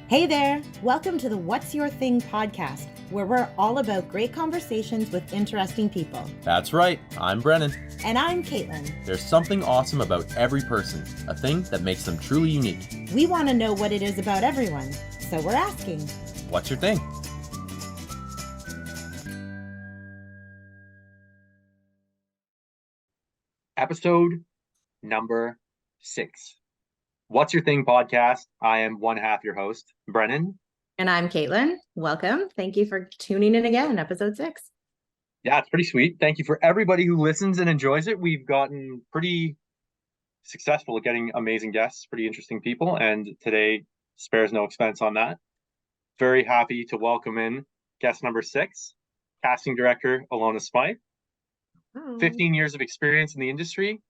Hey there! Welcome to the What's Your Thing podcast, where we're all about great conversations with interesting people. That's right. I'm Brennan. And I'm Caitlin. There's something awesome about every person, a thing that makes them truly unique. We want to know what it is about everyone, so we're asking, What's your thing? Episode number 6. What's Your Thing podcast. I am one half your host, Brennan. And I'm Caitlin. Welcome. Thank you for tuning in again, episode 6. Yeah, it's pretty sweet. Thank you for everybody who listens and enjoys it. We've gotten pretty successful at getting amazing guests, pretty interesting people, and today spares no expense on that. Very happy to welcome in guest number 6, casting director Ilona Smyth. 15 years of experience in the industry,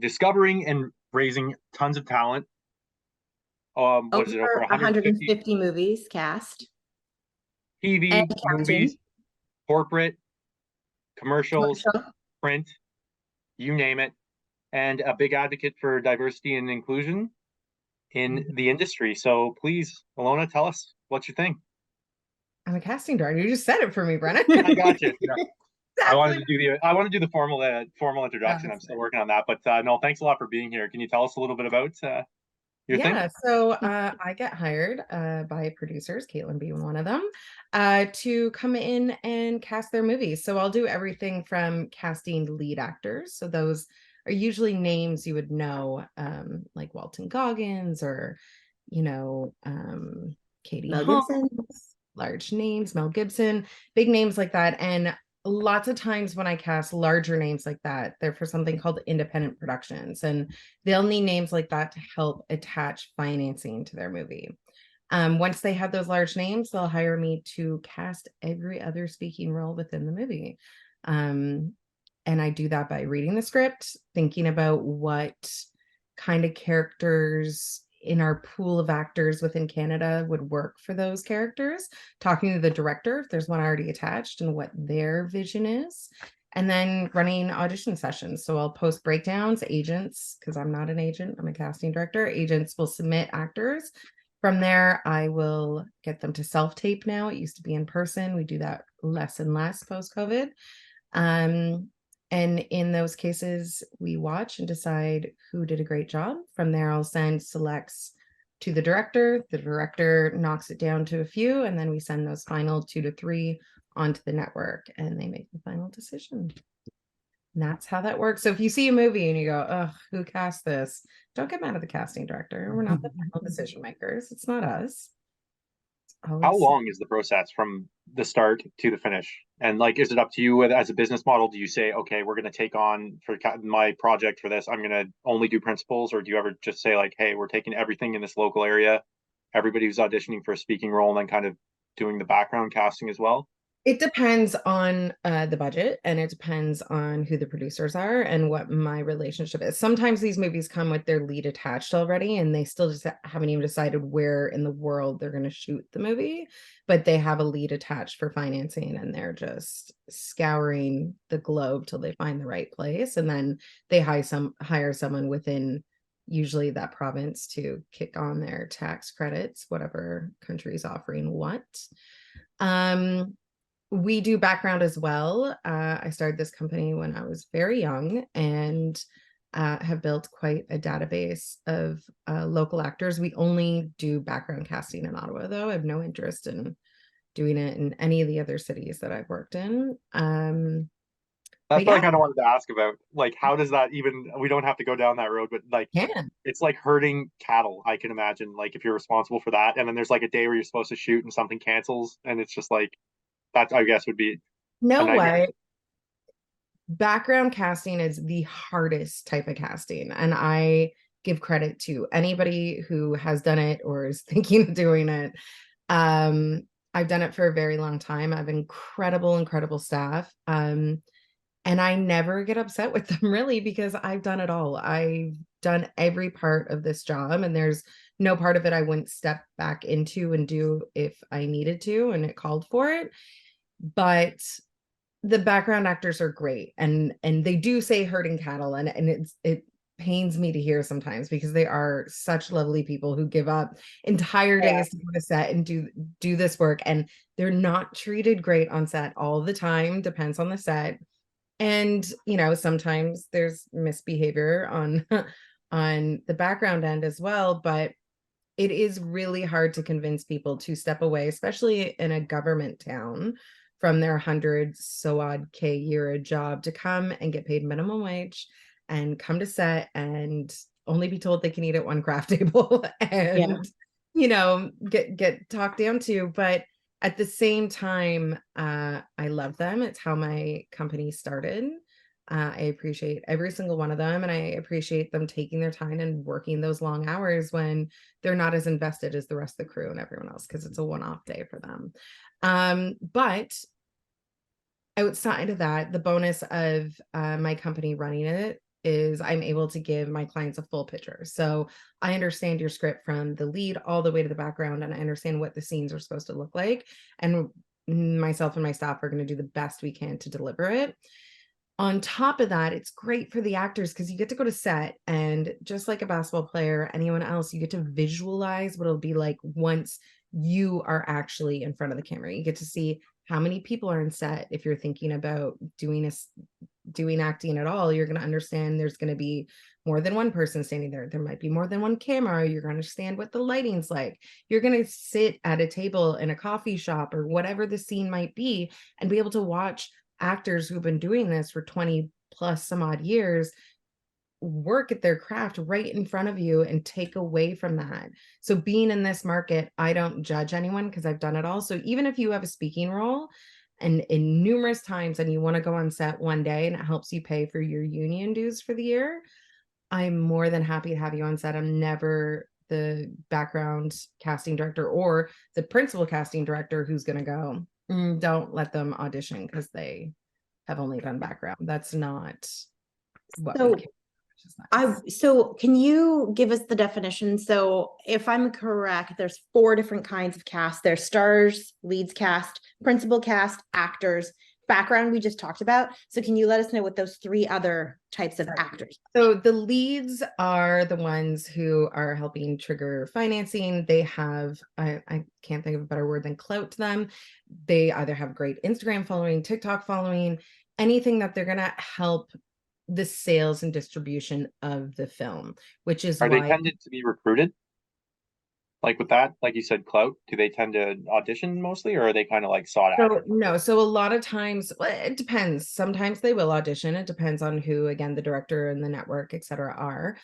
discovering and raising tons of talent. What is it, over 150 movies cast. TV, movies, corporate, commercials, print, you name it, and a big advocate for diversity and inclusion in the industry. So please, Ilona, tell us what's your thing. I'm a casting director. You just said it for me, Brennan. I got you. Yeah. Exactly. I want to do the formal introduction. I'm still working on that, but no, thanks a lot for being here. Can you tell us a little bit about your thing? So I get hired by producers, Caitlin being one of them, to come in and cast their movies. So I'll do everything from casting lead actors. So those are usually names you would know, like Walton Goggins or, Katie Holmes, large names, Mel Gibson, big names like that. And lots of times when I cast larger names like that, they're for something called independent productions, and they'll need names like that to help attach financing to their movie. Once they have those large names, they'll hire me to cast every other speaking role within the movie. And I do that by reading the script, thinking about what kind of characters in our pool of actors within Canada would work for those characters, talking to the director if there's one already attached and what their vision is, and then running audition sessions. So I'll post breakdowns. Agents, because I'm not an agent, I'm a casting director, agents will submit actors. From there, I will get them to self-tape now. It used to be in person. We do that less and less post-COVID. And in those cases, we watch and decide who did a great job. From there, I'll send selects to the director. The director knocks it down to a few, and then we send those final 2 to 3 onto the network, and they make the final decision. And that's how that works. So if you see a movie and you go, "Oh, who cast this?" Don't get mad at the casting director. We're not the final decision makers. It's not us. How long is the process from the start to the finish? And like, is it up to you as a business model? Do you say, okay, we're going to take on for my project for this, I'm going to only do principals? Or do you ever just say like, hey, we're taking everything in this local area, everybody who's auditioning for a speaking role, and then kind of doing the background casting as well? It depends on the budget, and it depends on who the producers are and what my relationship is. Sometimes these movies come with their lead attached already, and they still just haven't even decided where in the world they're going to shoot the movie, but they have a lead attached for financing, and they're just scouring the globe till they find the right place. And then they hire someone within usually that province to kick on their tax credits, whatever country's offering what. We do background as well. I started this company when I was very young and have built quite a database of local actors. We only do background casting in Ottawa, though. I have no interest in doing it in any of the other cities that I've worked in. That's what I kind of wanted to ask about. Like, how does that even, we don't have to go down that road, but like, it's like herding cattle, I can imagine, like if you're responsible for that. And then there's like a day where you're supposed to shoot and something cancels, and it's just like, that I guess would be no way. Background casting is the hardest type of casting, and I give credit to anybody who has done it or is thinking of doing it. I've done it for a very long time. I have incredible staff, and I never get upset with them really, because I've done it all. I've done every part of this job, and there's no part of it I wouldn't step back into and do if I needed to and it called for it. But the background actors are great, and they do say herding cattle, and pains me to hear sometimes, because they are such lovely people who give up entire days to go to set and do this work, and they're not treated great on set all the time. Depends on the set. And sometimes there's misbehavior on on the background end as well, but it is really hard to convince people to step away, especially in a government town, from their 100 so odd K year a job to come and get paid minimum wage and come to set and only be told they can eat at one craft table and get talked down to. But at the same time, I love them. It's how my company started. I appreciate every single one of them, and I appreciate them taking their time and working those long hours when they're not as invested as the rest of the crew and everyone else, because it's a one-off day for them. But outside of that, the bonus of my company running it is I'm able to give my clients a full picture. So I understand your script from the lead all the way to the background, and I understand what the scenes are supposed to look like. And myself and my staff are going to do the best we can to deliver it. On top of that, it's great for the actors because you get to go to set, and just like a basketball player, anyone else, you get to visualize what it'll be like once you are actually in front of the camera. You get to see how many people are in set. If you're thinking about doing acting at all, you're going to understand there's going to be more than one person standing there. There might be more than one camera. You're going to understand what the lighting's like. You're going to sit at a table in a coffee shop or whatever the scene might be and be able to watch actors who've been doing this for 20 plus some odd years work at their craft right in front of you and take away from that. So being in this market, I don't judge anyone because I've done it all. So even if you have a speaking role and in numerous times and you want to go on set one day and it helps you pay for your union dues for the year, I'm more than happy to have you on set. I'm never the background casting director or the principal casting director who's going to go, don't let them audition because they have only done background. That's not what So we care. So can you give us the definition? So if I'm correct, there's 4 different kinds of cast. There's stars, leads cast, principal cast, actors, background we just talked about. So can you let us know what those 3 other types of actors? So the leads are the ones who are helping trigger financing. They have, I can't think of a better word than clout to them. They either have great Instagram following, TikTok following, anything that they're going to help the sales and distribution of the film, which is Are why they tended to be recruited? Like with that, like you said, clout, do they tend to audition mostly, or are they kind of like sought after? no. So a lot of times, well, it depends. Sometimes they will audition. It depends on who, again, the director and the network, etc., are.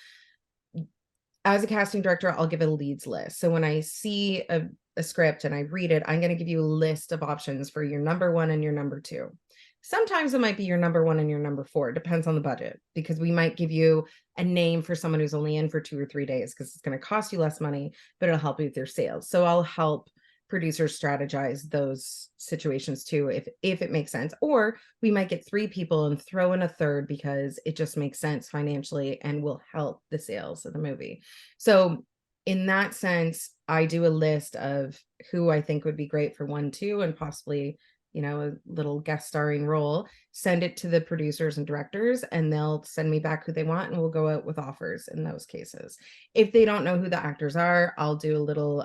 As a casting director, I'll give a leads list. So when I see a script and I read it, I'm going to give you a list of options for your number 1 and your number 2. Sometimes it might be your number 1 and your number 4. It depends on the budget, because we might give you a name for someone who's only in for 2 or 3 days because it's going to cost you less money, but it'll help you with your sales. So I'll help producers strategize those situations too, if it makes sense. Or we might get 3 people and throw in a third because it just makes sense financially and will help the sales of the movie. So in that sense, I do a list of who I think would be great for 1, 2, and possibly a little guest starring role, send it to the producers and directors, and they'll send me back who they want, and we'll go out with offers in those cases. If they don't know who the actors are, I'll do a little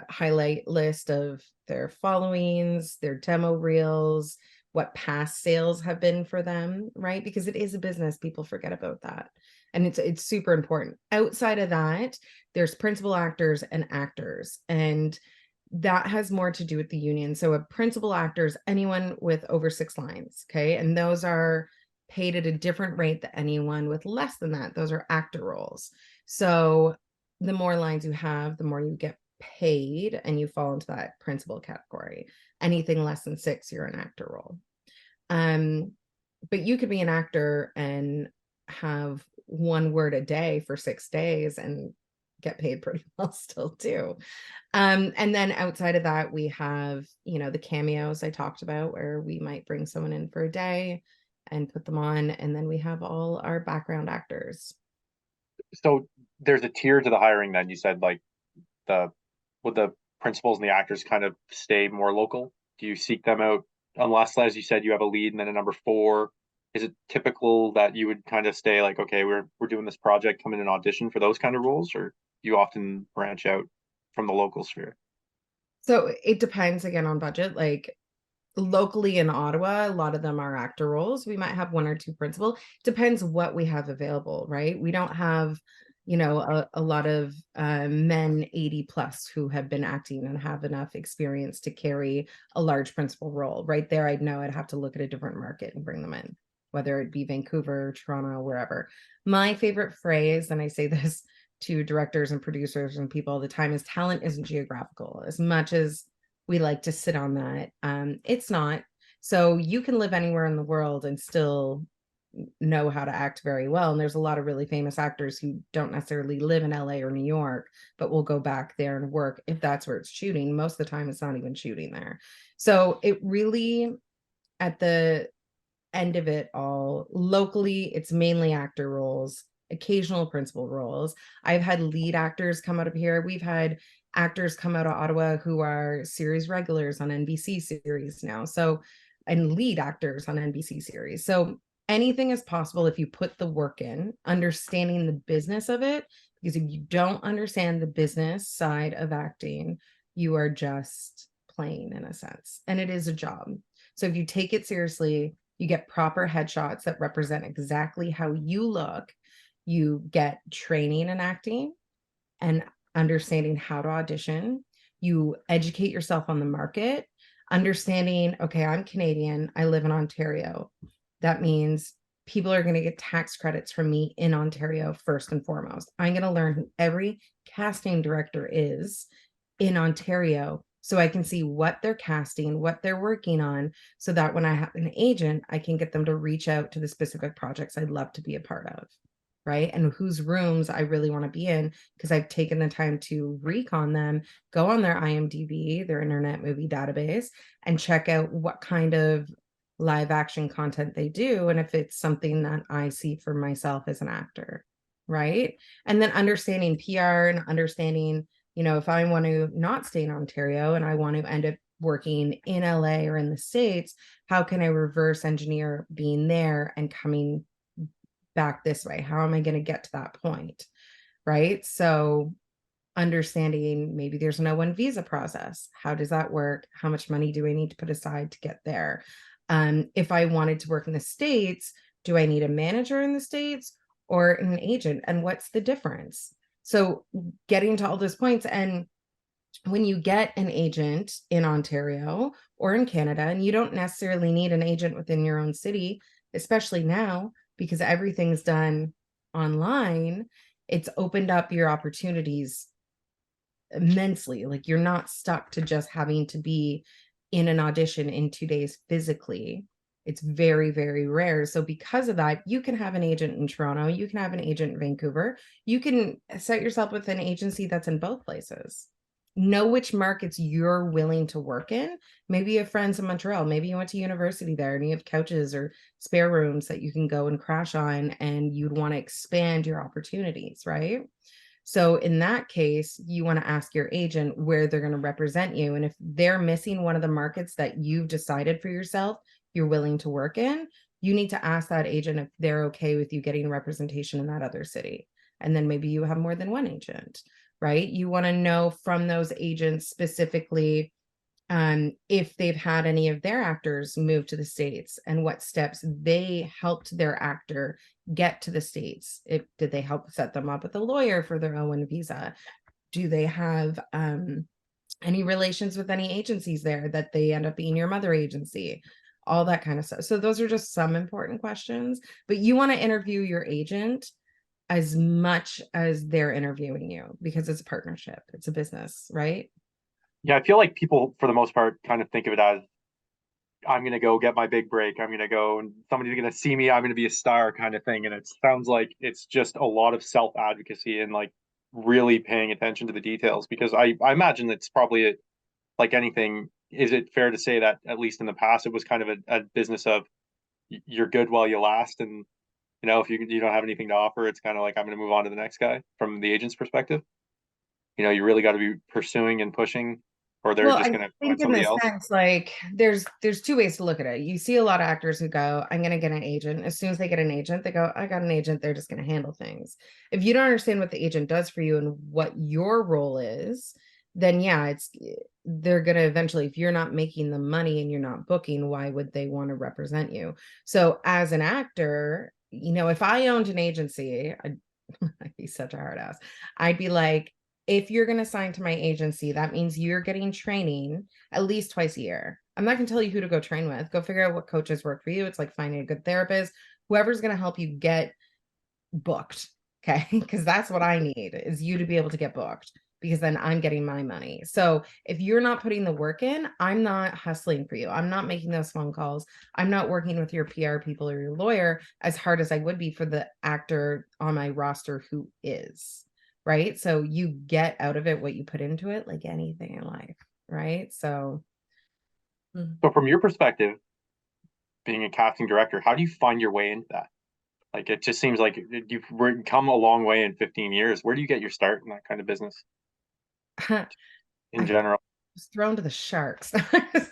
highlight list of their followings, their demo reels, what past sales have been for them, right? Because it is a business. People forget about that. And it's super important. Outside of that, there's principal actors and actors. And that has more to do with the union. So a principal actor is anyone with over 6 lines. Okay. And those are paid at a different rate than anyone with less than that. Those are actor roles. So the more lines you have, the more you get paid, and you fall into that principal category. Anything less than 6, you're an actor role. But you could be an actor and have 1 word a day for 6 days and get paid pretty well still too. And then outside of that, we have, the cameos I talked about, where we might bring someone in for a day and put them on. And then we have all our background actors. So there's a tier to the hiring then. You said like would the principals and the actors kind of stay more local? Do you seek them out unless, as you said, you have a lead and then a number 4? is it typical that you would kind of stay like, okay, we're doing this project, come in and audition for those kind of roles, or you often branch out from the local sphere? So it depends again on budget. Like locally in Ottawa, a lot of them are actor roles. We might have one or two principal. Depends what we have available, right? We don't have, a lot of men 80 plus who have been acting and have enough experience to carry a large principal role. Right there, I'd know I'd have to look at a different market and bring them in, whether it be Vancouver, Toronto, wherever. My favorite phrase, and I say this to directors and producers and people all the time, is talent isn't geographical. As much as we like to sit on that, it's not. So you can live anywhere in the world and still know how to act very well. And there's a lot of really famous actors who don't necessarily live in LA or New York, but will go back there and work if that's where it's shooting. Most of the time, it's not even shooting there. So it really, at the end of it all, locally, it's mainly actor roles, occasional principal roles. I've had lead actors come out of here. We've had actors come out of Ottawa who are series regulars on NBC series now. So, and lead actors on NBC series. So anything is possible if you put the work in, understanding the business of it. Because if you don't understand the business side of acting, you are just playing in a sense. And it is a job. So if you take it seriously, you get proper headshots that represent exactly how you look. You get training in acting and understanding how to audition. You educate yourself on the market, understanding, okay, I'm Canadian, I live in Ontario. That means people are going to get tax credits from me in Ontario first and foremost. I'm going to learn who every casting director is in Ontario so I can see what they're casting, what they're working on, so that when I have an agent, I can get them to reach out to the specific projects I'd love to be a part of, right? And whose rooms I really want to be in, because I've taken the time to recon them, go on their IMDb, their Internet Movie Database, and check out what kind of live action content they do, and if it's something that I see for myself as an actor, right? And then understanding PR and understanding, if I want to not stay in Ontario and I want to end up working in LA or in the States, how can I reverse engineer being there and coming back this way? How am I going to get to that point? Right. So understanding maybe there's no one visa process. How does that work? How much money do I need to put aside to get there? If I wanted to work in the States, do I need a manager in the States or an agent? And what's the difference? So getting to all those points, and when you get an agent in Ontario or in Canada, and you don't necessarily need an agent within your own city, especially now because everything's done online, it's opened up your opportunities immensely. Like you're not stuck to just having to be in an audition in 2 days physically. It's very, very rare. So because of that, you can have an agent in Toronto, you can have an agent in Vancouver, you can set yourself with an agency that's in both places. Know which markets you're willing to work in. Maybe you have friends in Montreal, maybe you went to university there and you have couches or spare rooms that you can go and crash on, and you'd want to expand your opportunities, right? So in that case, you want to ask your agent where they're going to represent you. And if they're missing one of the markets that you've decided for yourself you're willing to work in, you need to ask that agent if they're okay with you getting representation in that other city. And then maybe you have more than one agent, right? You want to know from those agents specifically if they've had any of their actors move to the States and what steps they helped their actor get to the States. Did they help set them up with a lawyer for their own visa? Do they have any relations with any agencies there that they end up being your mother agency? All that kind of stuff. So those are just some important questions, but you want to interview your agent as much as they're interviewing you, because it's a partnership, it's a business, right? Yeah, I feel like people, for the most part, kind of think of it as I'm going to go get my big break. I'm going to go and somebody's going to see me. I'm going to be a star kind of thing. And it sounds like it's just a lot of self advocacy and like really paying attention to the details, because I imagine it's probably like anything. Is it fair to say that at least in the past, it was kind of a business of you're good while you last? And, if you don't have anything to offer, it's kind of like, I'm going to move on to the next guy from the agent's perspective. You really got to be pursuing and pushing or they're Well, just I going to find think in somebody this else? sense, like there's two ways to look at it. You see a lot of actors who go, I'm gonna get an agent. As soon as they get an agent, they go, I got an agent, they're just gonna handle things. If you don't understand what the agent does for you and what your role is, then yeah, they're gonna eventually, if you're not making the money and you're not booking, why would they want to represent you? So as an actor, if I owned an agency, I'd be such a hard ass. I'd be like, if you're going to sign to my agency, that means you're getting training at least twice a year. I'm not going to tell you who to go train with. Go figure out what coaches work for you. It's like finding a good therapist, whoever's going to help you get booked. Okay. Because that's what I need is you to be able to get booked because then I'm getting my money. So if you're not putting the work in, I'm not hustling for you. I'm not making those phone calls. I'm not working with your PR people or your lawyer as hard as I would be for the actor on my roster who is. Right. So you get out of it what you put into it, like anything in life. Right. So So from your perspective, being a casting director, how do you find your way into that? Like, it just seems like you've come a long way in 15 years. Where do you get your start in that kind of business I in general? was thrown to the sharks.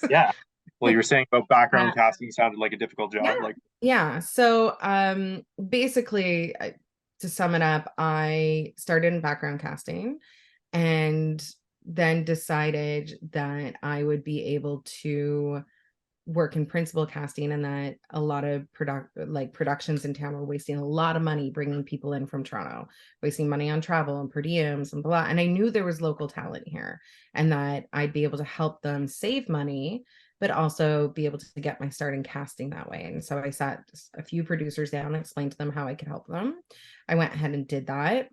Yeah. Well, you were saying about background Uh, casting sounded like a difficult job. Yeah. Like, Yeah. So basically to sum it up, I started in background casting and then decided that I would be able to work in principal casting and that a lot of productions in town were wasting a lot of money bringing people in from Toronto, wasting money on travel and per diems and blah. And I knew there was local talent here and that I'd be able to help them save money, but also be able to get my start in casting that way. And so I sat a few producers down and explained to them how I could help them. I went ahead and did that.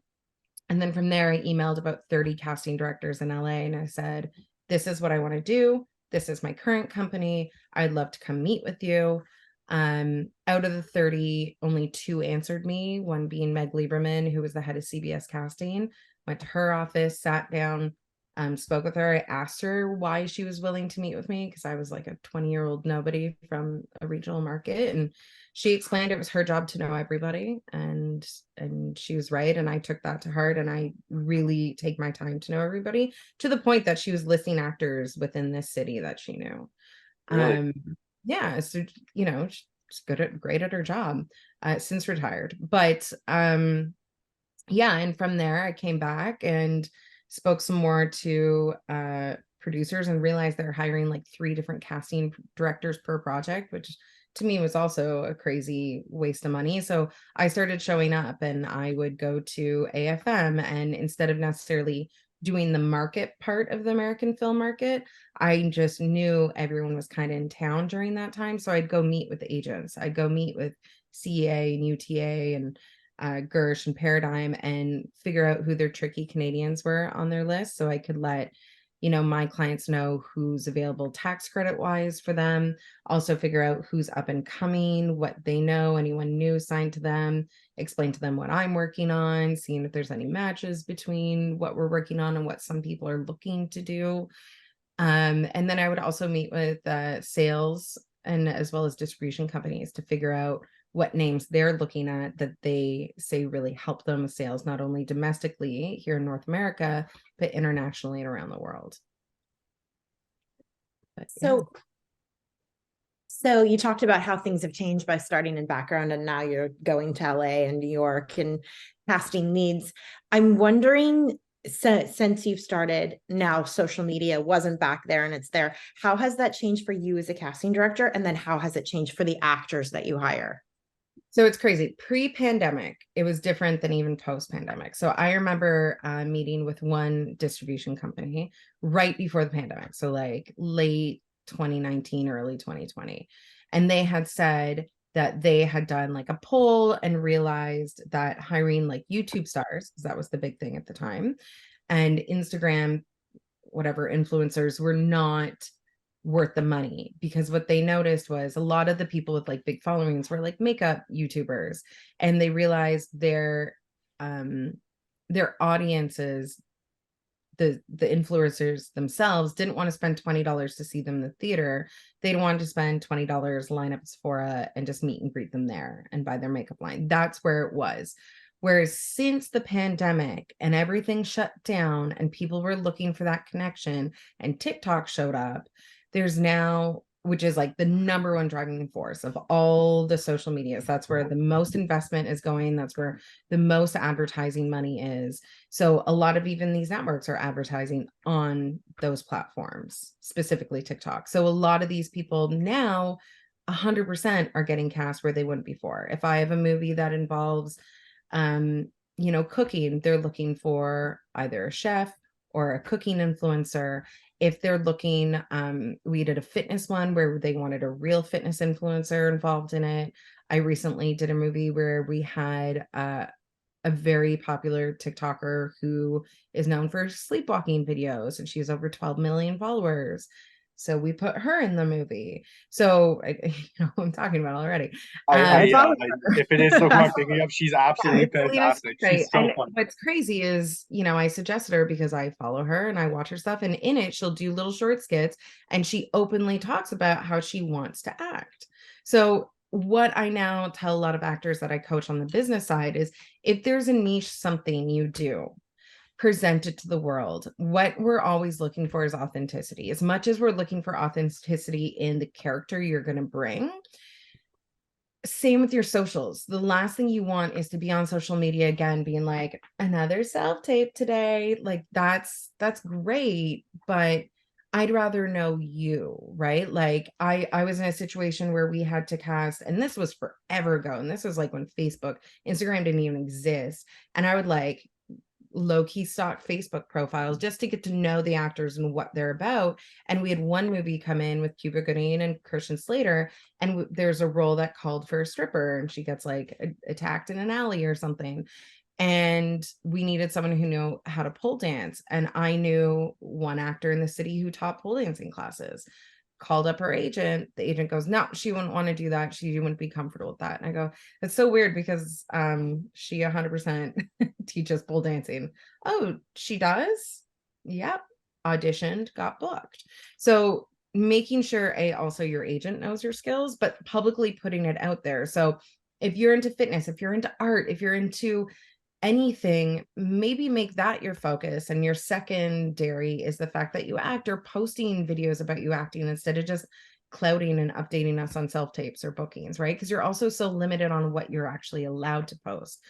And then from there, I emailed about 30 casting directors in LA and I said, this is what I want to do. This is my current company. I'd love to come meet with you. Out of the 30, only 2 answered me, one being Meg Lieberman, who was the head of CBS casting. Went to her office, sat down, spoke with her. I asked her why she was willing to meet with me because I was like a 20-year-old nobody from a regional market. And she explained it was her job to know everybody. And she was right. And I took that to heart. And I really take my time to know everybody to the point that she was listing actors within this city that she knew. really? Yeah. So, she's great at her job, since retired. But yeah, and from there I came back and spoke some more to producers and realized they're hiring like 3 different casting directors per project, which to me was also a crazy waste of money. So I started showing up and I would go to AFM, and instead of necessarily doing the market part of the American film market, I just knew everyone was kind of in town during that time. So I'd go meet with the agents. I'd go meet with CEA and UTA and Gersh and Paradigm and figure out who their tricky Canadians were on their list. So I could let, my clients know who's available tax credit wise for them. Also figure out who's up and coming, what they know, anyone new signed to them, explain to them what I'm working on, seeing if there's any matches between what we're working on and what some people are looking to do. And then I would also meet with sales and as well as distribution companies to figure out what names they're looking at that they say really help them with sales, not only domestically here in North America, but internationally and around the world. But, yeah. So you talked about how things have changed by starting in background and now you're going to LA and New York and casting leads. I'm wondering, since you've started now, social media wasn't back there and it's there. How has that changed for you as a casting director? And then how has it changed for the actors that you hire? So it's crazy. Pre-pandemic, it was different than even post-pandemic. So I remember meeting with one distribution company right before the pandemic. So like late 2019, early 2020. And they had said that they had done like a poll and realized that hiring like YouTube stars, because that was the big thing at the time, and Instagram, whatever influencers were not worth the money, because what they noticed was a lot of the people with like big followings were like makeup YouTubers, and they realized their audiences, the influencers themselves, didn't want to spend $20 to see them in the theater. They'd want to spend $20, line up at Sephora and just meet and greet them there and buy their makeup line. That's where it was. Whereas since the pandemic and everything shut down and people were looking for that connection and TikTok showed up, there's now, which is like the number one driving force of all the social medias. That's where the most investment is going. That's where the most advertising money is. So a lot of even these networks are advertising on those platforms, specifically TikTok. So a lot of these people now 100% are getting cast where they wouldn't before. If I have a movie that involves cooking, they're looking for either a chef or a cooking influencer. If they're looking, we did a fitness one where they wanted a real fitness influencer involved in it. I recently did a movie where we had a very popular TikToker who is known for sleepwalking videos, and she has over 12 million followers. So we put her in the movie. So I'm talking about already. If it is so I'm picking up, she's absolutely fantastic. She's so and fun. what's crazy is, I suggested her because I follow her and I watch her stuff, and in it she'll do little short skits and she openly talks about how she wants to act. So what I now tell a lot of actors that I coach on the business side is, if there's a niche, something you do, present it to the world. What we're always looking for is authenticity. As much as we're looking for authenticity in the character you're going to bring, same with your socials. The last thing you want is to be on social media again being like, another self-tape today. Like that's great, but I'd rather know you, right? Like I was in a situation where we had to cast, and this was forever ago, and this was like when Facebook, Instagram didn't even exist, and I would like low-key stalk Facebook profiles just to get to know the actors and what they're about. And we had one movie come in with Cuba Gooding and Christian Slater, and there's a role that called for a stripper, and she gets like attacked in an alley or something. And we needed someone who knew how to pole dance. And I knew one actor in the city who taught pole dancing classes. Called up her agent. The agent goes, no, she wouldn't want to do that. She wouldn't be comfortable with that. And I go, that's so weird because she 100% teaches pole dancing. Oh, she does? Yep. Auditioned, got booked. So making sure also your agent knows your skills, but publicly putting it out there. So if you're into fitness, if you're into art, if you're into anything, maybe make that your focus, and your secondary is the fact that you act, or posting videos about you acting instead of just clouding and updating us on self-tapes or bookings, right? Because you're also so limited on what you're actually allowed to post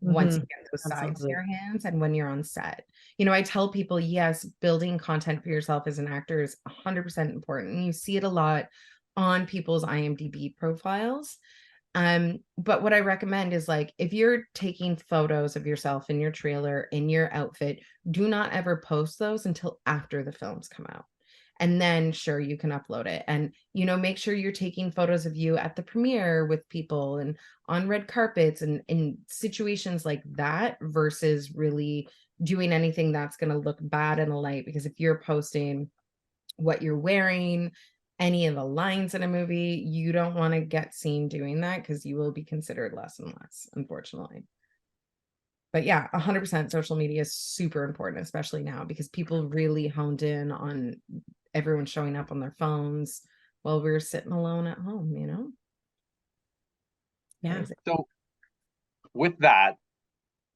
once you get those sides in your hands and when you're on set. I tell people, yes, building content for yourself as an actor is 100% important, and you see it a lot on people's IMDb profiles. But what I recommend is, like, if you're taking photos of yourself in your trailer, in your outfit, do not ever post those until after the films come out. And then sure, you can upload it. And, make sure you're taking photos of you at the premiere with people and on red carpets and in situations like that, versus really doing anything that's going to look bad in a light. Because if you're posting what you're wearing, any of the lines in a movie, you don't want to get seen doing that, because you will be considered less and less, unfortunately. But yeah, 100% social media is super important, especially now, because people really honed in on everyone showing up on their phones while we're sitting alone at home, Yeah. So with that,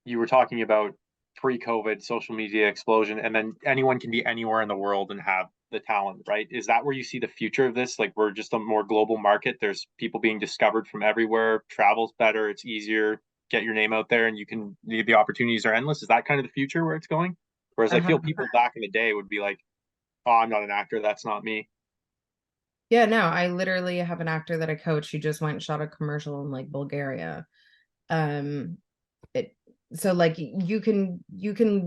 you were talking about pre-COVID social media explosion, and then anyone can be anywhere in the world and have the talent, right? Is that where you see the future of this? Like, we're just a more global market. There's people being discovered from everywhere. Travel's better. It's easier. Get your name out there, and the opportunities are endless. Is that kind of the future where it's going? Whereas I feel people back in the day would be like, oh, I'm not an actor. That's not me. Yeah, no, I literally have an actor that I coach who just went and shot a commercial in like Bulgaria. So like you can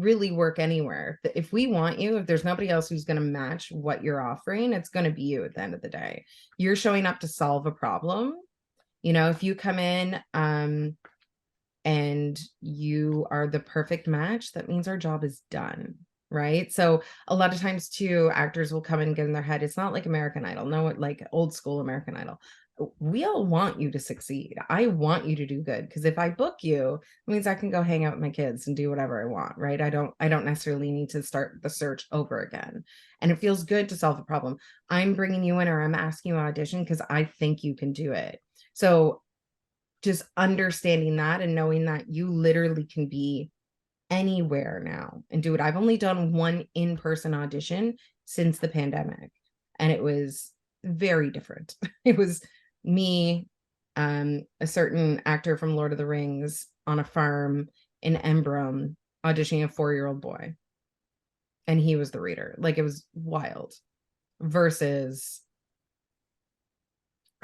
really work anywhere. If we want you, if there's nobody else who's going to match what you're offering, it's going to be you at the end of the day. You're showing up to solve a problem. If you come in and you are the perfect match, that means our job is done. Right. So a lot of times too, actors will come and get in their head, it's not like American Idol. No, like old school American Idol. We all want you to succeed. I want you to do good, because if I book you, it means I can go hang out with my kids and do whatever I want, right? I don't necessarily need to start the search over again. And it feels good to solve a problem. I'm bringing you in, or I'm asking you to audition because I think you can do it. So just understanding that and knowing that you literally can be anywhere now and do it. I've only done one in-person audition since the pandemic, and it was very different. It was me, a certain actor from Lord of the Rings on a farm in Embrome auditioning a 4-year-old boy, and he was the reader. Like, it was wild, versus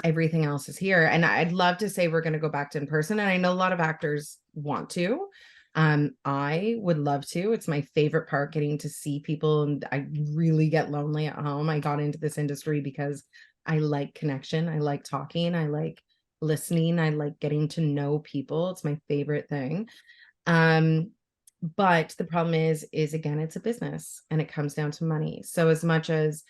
everything else is here. And I'd love to say we're going to go back to in person, and I know a lot of actors want to. I would love to. It's my favorite part, getting to see people, and I really get lonely at home. I got into this industry because I like connection. I like talking. I like listening. I like getting to know people. It's my favorite thing. But the problem is again, it's a business and it comes down to money. So as much as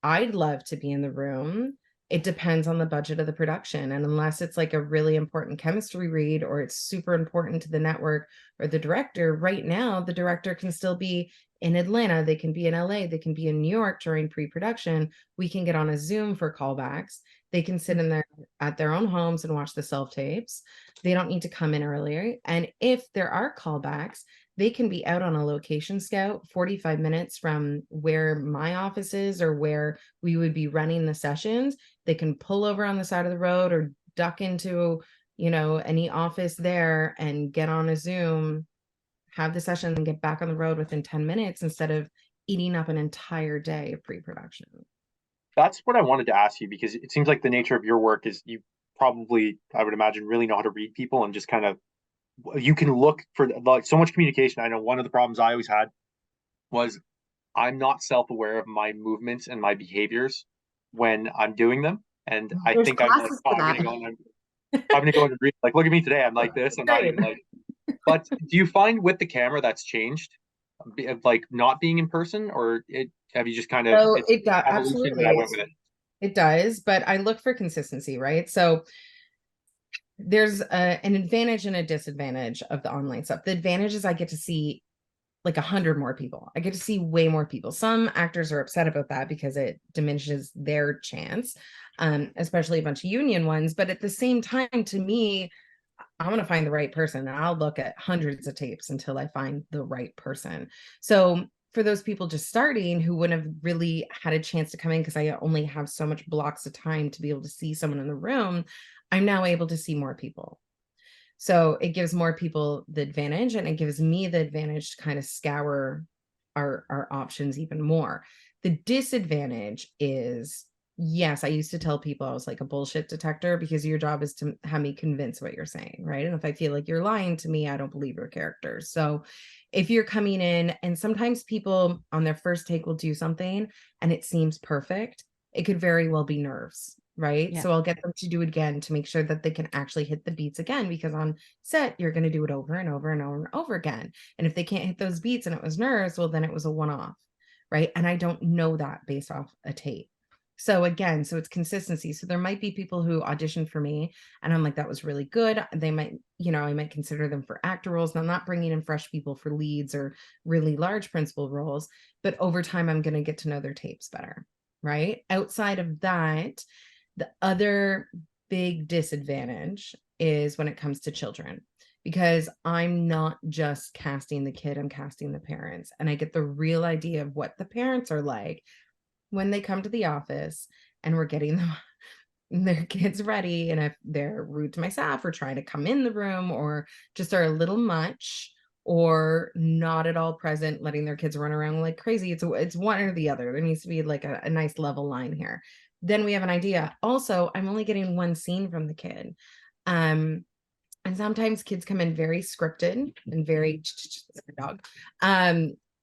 I'd love to be in the room, it depends on the budget of the production. And unless it's like a really important chemistry read, or it's super important to the network or the director, right now, the director can still be in Atlanta, they can be in LA, they can be in New York during pre-production. We can get on a Zoom for callbacks. They can sit in there at their own homes and watch the self-tapes. They don't need to come in earlier. And if there are callbacks, they can be out on a location scout 45 minutes from where my office is or where we would be running the sessions. They can pull over on the side of the road or duck into, any office there and get on a Zoom, have the session, and get back on the road within 10 minutes instead of eating up an entire day of pre-production. That's what I wanted to ask you, because it seems like the nature of your work is you probably, I would imagine, really know how to read people and just kind of, you can look for like so much communication. I know one of the problems I always had was I'm not self-aware of my movements and my behaviors when I'm doing them. And I There's think I'm like, classes oh, for I'm that. gonna go and I'm gonna go and read, like, look at me today. I'm like this. I'm not Right. even like, but do you find with the camera that's changed, like not being in person, or have you just kind of, So it's it does, evolution and I absolutely. went with it? It does, but I look for consistency, right? So there's an advantage and a disadvantage of the online stuff. The advantage is I get to see like 100 more people. I get to see way more people. Some actors are upset about that because it diminishes their chance, especially a bunch of union ones. But at the same time, to me, I want to find the right person, and I'll look at hundreds of tapes until I find the right person. So for those people just starting who wouldn't have really had a chance to come in because I only have so much blocks of time to be able to see someone in the room, I'm now able to see more people. So it gives more people the advantage, and it gives me the advantage to kind of scour our options even more. The disadvantage is, yes, I used to tell people I was like a bullshit detector, because your job is to have me convince what you're saying, right? And if I feel like you're lying to me, I don't believe your characters. So if you're coming in, and sometimes people on their first take will do something and it seems perfect, it could very well be nerves, right? Yeah. So I'll get them to do it again to make sure that they can actually hit the beats again, because on set, you're going to do it over and over and over and over again. And if they can't hit those beats and it was nerves, well, then it was a one-off, right? And I don't know that based off a tape. So again, so it's consistency. So there might be people who audition for me and I'm like, that was really good. They might, I might consider them for actor roles. And I'm not bringing in fresh people for leads or really large principal roles, but over time, I'm going to get to know their tapes better, right? Outside of that, the other big disadvantage is when it comes to children, because I'm not just casting the kid, I'm casting the parents. And I get the real idea of what the parents are like when they come to the office and we're getting them their kids ready. And if they're rude to my staff or trying to come in the room or just are a little much or not at all present, letting their kids run around like crazy, it's one or the other. There needs to be like a nice level line here. Then we have an idea. Also, I'm only getting one scene from the kid. And sometimes kids come in very scripted and very dog,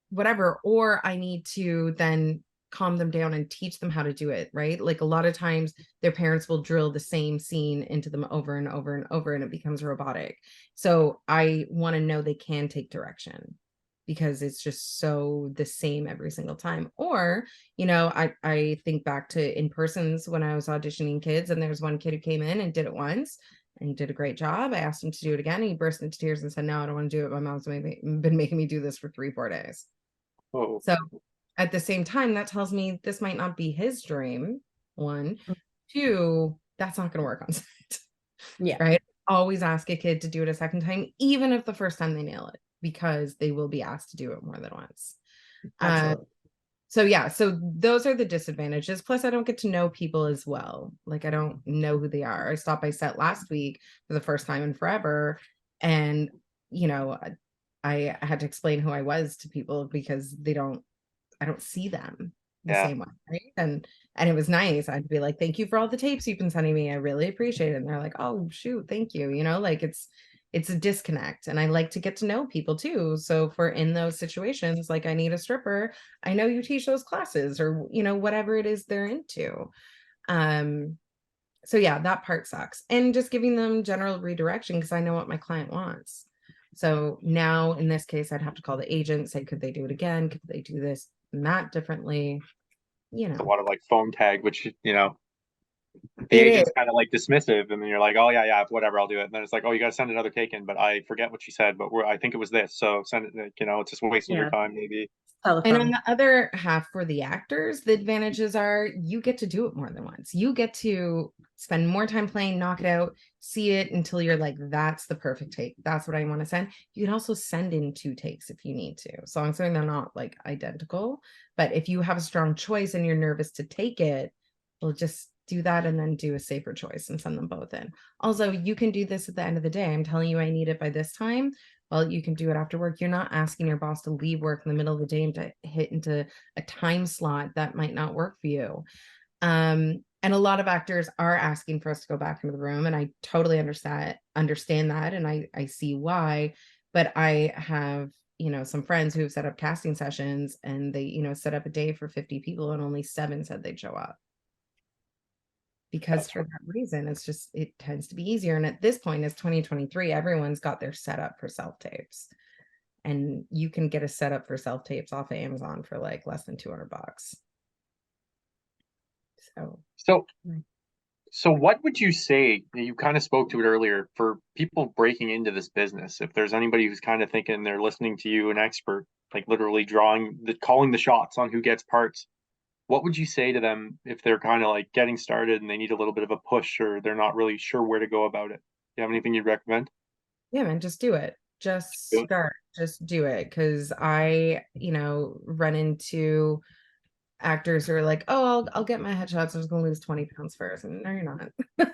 whatever, or I need to then calm them down and teach them how to do it, right? Like a lot of times their parents will drill the same scene into them over and over and over, and it becomes robotic. So I want to know they can take direction, because it's just so the same every single time. Or, I think back to in-persons when I was auditioning kids, and there's one kid who came in and did it once and he did a great job. I asked him to do it again. He burst into tears and said, no, I don't want to do it. My mom's been making me do this for 3-4 days. Oh, So at the same time, that tells me this might not be his dream. 1, 2, that's not going to work on set. Yeah. Right. always ask a kid to do it a second time, even if the first time they nail it, because they will be asked to do it more than once. Absolutely. So yeah, so those are the disadvantages. Plus, I don't get to know people as well. Like I don't know who they are. I stopped by set last week for the first time in forever, and you know, I had to explain who I was to people because I don't see them the Yeah. same way, right? And it was nice. I'd be like, thank you for all the tapes you've been sending me. I really appreciate it. And they're like, oh shoot, thank you. You know, like it's a disconnect. And I like to get to know people too. So for in those situations, like I need a stripper, I know you teach those classes or you know, whatever it is they're into. Um, so yeah, that part sucks. And just giving them general redirection because I know what my client wants. So now in this case, I'd have to call the agent, say, could they do it again? Could they do this and that differently? You It's a know, lot of like phone tag, which, the it is. agent's kind of like dismissive, and then you're like, oh yeah, whatever, I'll do it. And then it's like, oh, you got to send another take in, but I forget what she said, but I think it was this, so send it. It's just wasting your Yeah. time, maybe. And on Telephone. the other half for the actors, the advantages are you get to do it more than once. You get to spend more time playing, knock it out, see it until you're like, that's the perfect take. That's what I want to send. You can also send in 2 takes if you need to. So I'm saying they're not like identical. But if you have a strong choice and you're nervous to take it, we'll just do that and then do a safer choice and send them both in. Also, you can do this at the end of the day. I'm telling you, I need it by this time. Well, you can do it after work. You're not asking your boss to leave work in the middle of the day and to hit into a time slot that might not work for you. And a lot of actors are asking for us to go back into the room, and I totally understand that, and I see why. But I have, some friends who have set up casting sessions and they, set up a day for 50 people and only 7 said they'd show up. Because for that reason, it tends to be easier. And at this point, it's 2023, everyone's got their setup for self tapes. And you can get a setup for self tapes off of Amazon for like less than $200. So So So what would you say, you kind of spoke to it earlier, for people breaking into this business? If there's anybody who's kind of thinking they're listening to you, an expert, like literally calling the shots on who gets parts, what would you say to them if they're kind of like getting started and they need a little bit of a push, or they're not really sure where to go about it? Do you have anything you'd recommend? yeah, man, just do it. Just Do it. start, just do it. Cause I, run into actors who are like, oh, I'll get my headshots. I'm just gonna lose 20 pounds first. And no, you're not.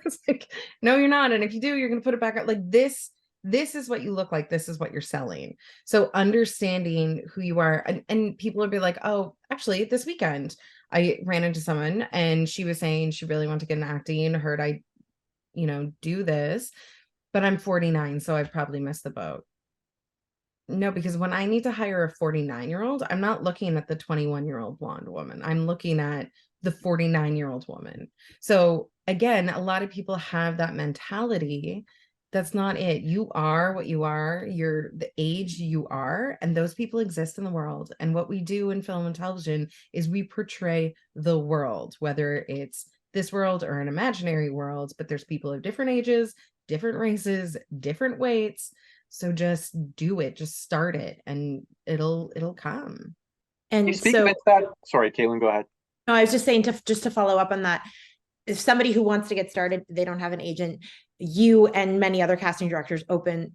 It's like, no, you're not. And if you do, you're gonna put it back up. Like this is what you look like. This is what you're selling. So understanding who you are, and people would be like, oh, actually, this weekend I ran into someone and she was saying she really wanted to get in acting, heard I, do this, but I'm 49, so I've probably missed the boat. No, because when I need to hire a 49-year-old, I'm not looking at the 21-year-old blonde woman. I'm looking at the 49-year-old woman. So again, a lot of people have that mentality. That's not it. You are what you are. You're the age you are, and those people exist in the world. And what we do in film and television is we portray the world, whether it's this world or an imaginary world, but there's people of different ages, different races, different weights. So just do it, just start it and it'll come. Can you And speak a so bit to that? Sorry, Caitlin, go ahead. no, I was just saying to follow up on that. If somebody who wants to get started, they don't have an agent, you and many other casting directors open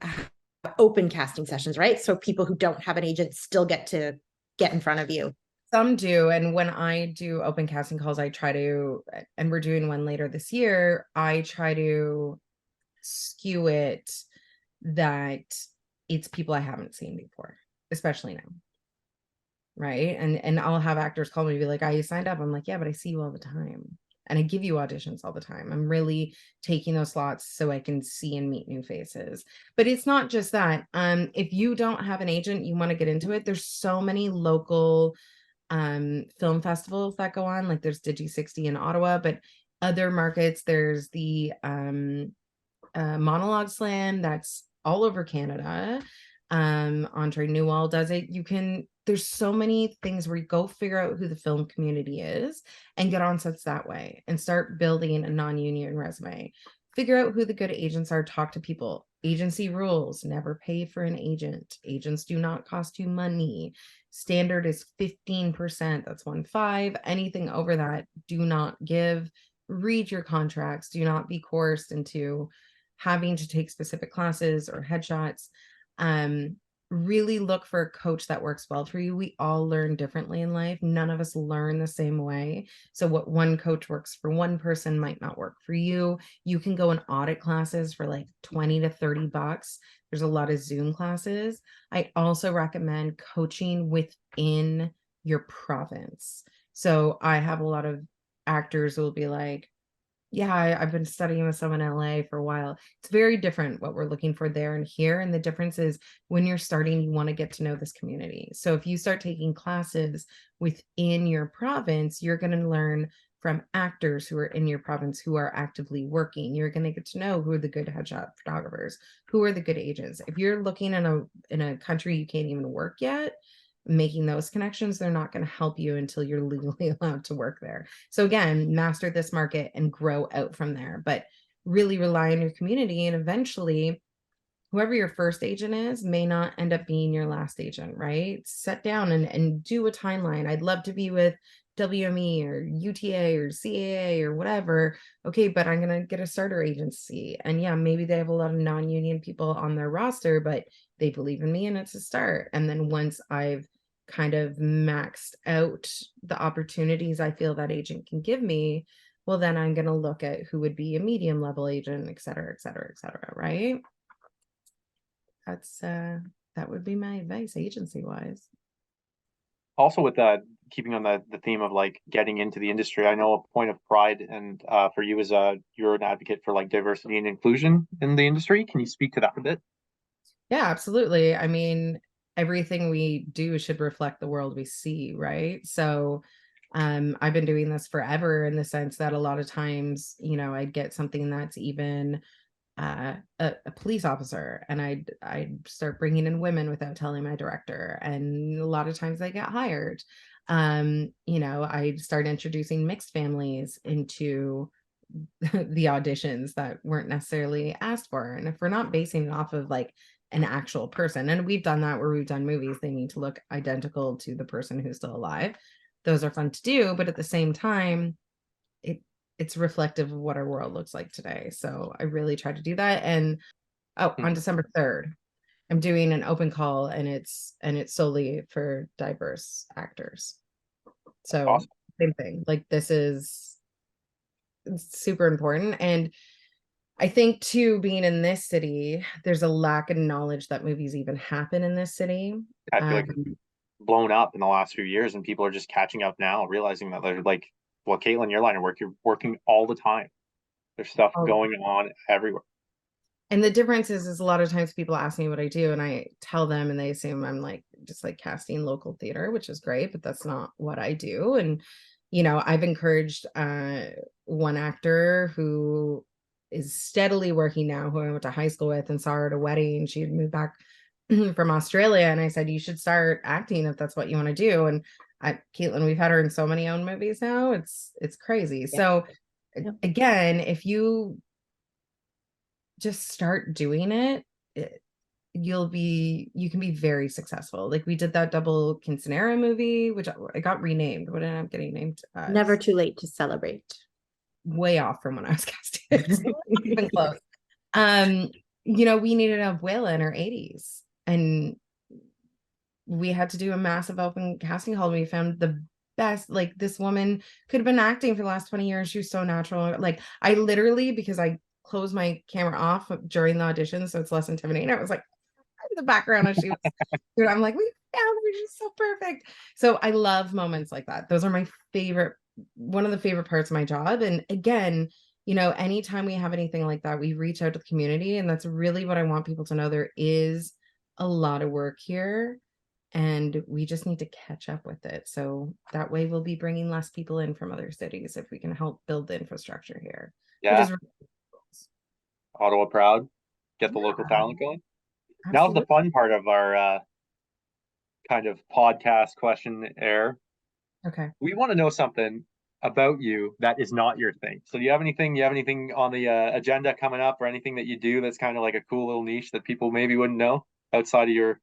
casting sessions, right? So people who don't have an agent still get to get in front of you. Some do. And when I do open casting calls, I try to, and we're doing one later this year, I try to skew it that it's people I haven't seen before, especially now. Right. And I'll have actors call me and be like, you signed up. I'm like, yeah, but I see you all the time. And I give you auditions all the time. I'm really taking those slots so I can see and meet new faces. But it's not just that. If you don't have an agent, you want to get into it. There's so many local film festivals that go on. Like there's Digi 60 in Ottawa, but other markets, there's the Monologue Slam that's all over Canada. Andre Newell does it. There's so many things where you go figure out who the film community is and get on sets that way and start building a non-union resume. Figure out who the good agents are, talk to people. Agency rules, never pay for an agent. Agents do not cost you money. Standard is 15%. That's 1.5. Anything over that, do not give. Read your contracts. Do not be coerced into having to take specific classes or headshots, really look for a coach that works well for you. We all learn differently in life. None of us learn the same way. So what one coach works for one person might not work for you. You can go in audit classes for like 20 to 30 bucks. There's a lot of Zoom classes. I also recommend coaching within your province. So I have a lot of actors who will be like, yeah, I've been studying with someone in LA for a while. It's very different what we're looking for there and here. And the difference is when you're starting, you want to get to know this community. So if you start taking classes within your province, you're going to learn from actors who are in your province who are actively working. You're going to get to know who are the good headshot photographers, who are the good agents. If you're looking in a country you can't even work yet, making those connections, they're not going to help you until you're legally allowed to work there. So again, master this market and grow out from there, but really rely on your community. And eventually, whoever your first agent is may not end up being your last agent, right? Set down and do a timeline. I'd love to be with WME or UTA or CAA or whatever. Okay, but I'm going to get a starter agency. And yeah, maybe they have a lot of non-union people on their roster, but they believe in me and it's a start. And then once I've kind of maxed out the opportunities I feel that agent can give me, well, then I'm going to look at who would be a medium level agent, et cetera, et cetera, et cetera, right? That's that would be my advice agency wise. Also with that, keeping on the theme of like getting into the industry, I know a point of pride and for you is you're an advocate for like diversity and inclusion in the industry. Can you speak to that a bit? Yeah, absolutely. I mean, everything we do should reflect the world we see, right? So I've been doing this forever in the sense that a lot of times, you know, I'd get something that's even a police officer and I'd start bringing in women without telling my director, and a lot of times they get hired. You know, I'd start introducing mixed families into the auditions that weren't necessarily asked for. And if we're not basing it off of like an actual person, and we've done that where we've done movies, they need to look identical to the person who's still alive. Those are fun to do, but at the same time, it's reflective of what our world looks like today. So I really try to do that. And on December 3rd, I'm doing an open call and it's solely for diverse actors. So Awesome. same thing. Like this is super important. And I think too, being in this city, there's a lack of knowledge that movies even happen in this city. I feel like it's blown up in the last few years and people are just catching up now, realizing that they're like, well, Caitlin, your line of work, you're working all the time. There's stuff going on everywhere. And the difference is a lot of times people ask me what I do and I tell them and they assume I'm like just like casting local theater, which is great, but that's not what I do. And you know, I've encouraged one actor who is steadily working now, who I went to high school with and saw her at a wedding. She had moved back from Australia, and I said, you should start acting if that's what you want to do. And Caitlin, we've had her in so many own movies now. It's crazy. Yeah. So again, if you just start doing it, you can be very successful. Like we did that double quinceanera movie, which I got renamed. What ended up getting named? Never Too Late to Celebrate. Way off from when I was casting. Even close. You know, we needed a Willa in her 80s, and we had to do a massive open casting call. We found the best, like this woman could have been acting for the last 20 years. She was so natural. Like I literally, because I closed my camera off during the audition, so it's less intimidating, I was like in the background as she was doing, I'm like, we found her, she's so perfect. So I love moments like that. Those are my favorite, one of the favorite parts of my job. And again, you know, anytime we have anything like that, we reach out to the community, and that's really what I want people to know. There is a lot of work here and we just need to catch up with it. So that way we'll be bringing less people in from other cities if we can help build the infrastructure here. Yeah. Which is Ottawa proud. Get the local talent going. Absolutely. Now's the fun part of our kind of podcast questionnaire. Okay. We want to know something about you that is not your thing. So do you have anything on the agenda coming up, or anything that you do that's kind of like a cool little niche that people maybe wouldn't know outside of your?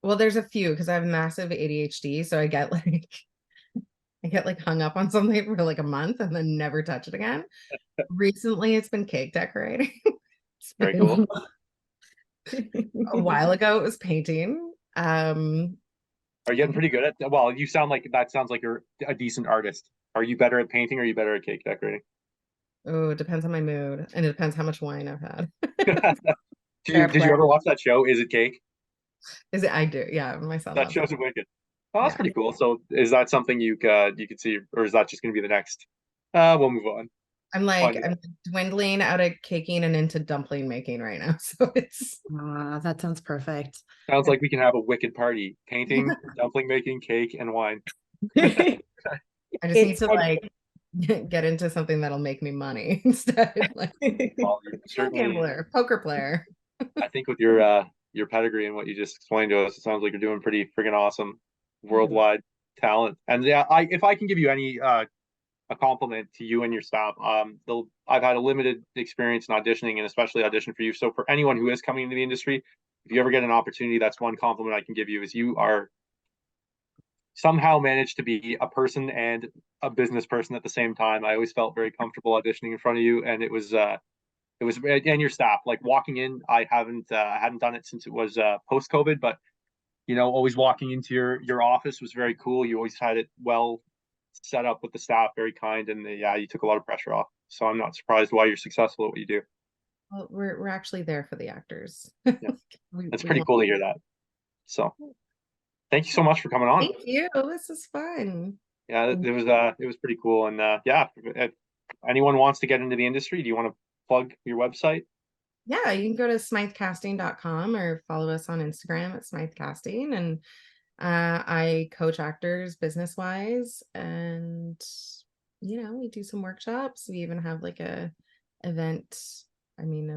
Well, there's a few, because I have massive ADHD, so I get like hung up on something for like a month and then never touch it again. Recently it's been cake decorating. Very cool. A while ago it was painting. Are you getting pretty good at? Well, you sound like that. Sounds like you're a decent artist. Are you better at painting or are you better at cake decorating? Oh, it depends on my mood, and it depends how much wine I've had. Did you ever watch that show? Is it Cake? Is it? I do. Yeah, my son That loves it. show's wicked. Oh, that's Yeah. pretty cool. So, is that something you could see, or is that just going to be the next? We'll move on. I'm dwindling out of caking and into dumpling making right now. So it's That sounds perfect. Sounds like we can have a wicked party: painting, dumpling making, cake, and wine. I just need It's to like get into something that'll make me money instead. Like Well, you're certainly, gambler, poker player. I think with your pedigree and what you just explained to us, it sounds like you're doing pretty friggin' awesome worldwide talent. And yeah, if I can give you any a compliment to you and your staff, I've had a limited experience in auditioning and especially audition for you. So for anyone who is coming into the industry, if you ever get an opportunity, that's one compliment I can give you is you are somehow managed to be a person and a business person at the same time. I always felt very comfortable auditioning in front of you, and it was and your staff. Like walking in, I hadn't done it since it was post COVID, but always walking into your office was very cool. You always had it well set up with the staff, very kind, and yeah, you took a lot of pressure off. So I'm not surprised why you're successful at what you do. Well, we're actually there for the actors. Yeah. It's pretty cool to hear that. So thank you so much for coming on. Thank you. This is fun. Yeah, it was pretty cool. And yeah, if anyone wants to get into the industry, do you want to plug your website? Yeah, you can go to smythcasting.com or follow us on Instagram at smythcasting. And I coach actors business wise, and we do some workshops. We even have like a event. I mean,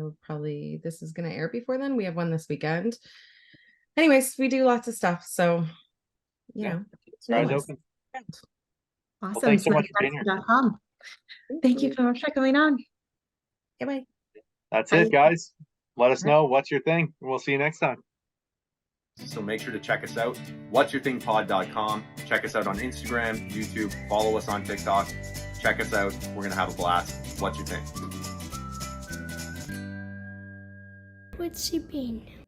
this is gonna air before then. We have one this weekend. Anyways, we do lots of stuff. So Guys open. Awesome. Well, thanks so much for being here. Thank you so much for coming on. Bye. That's Bye. it, guys. Let us know what's your thing. We'll see you next time. So make sure to check us out, what'syourthingpod.com. Check us out on Instagram, YouTube, follow us on TikTok. Check us out. We're going to have a blast. What's your thing? What's she been?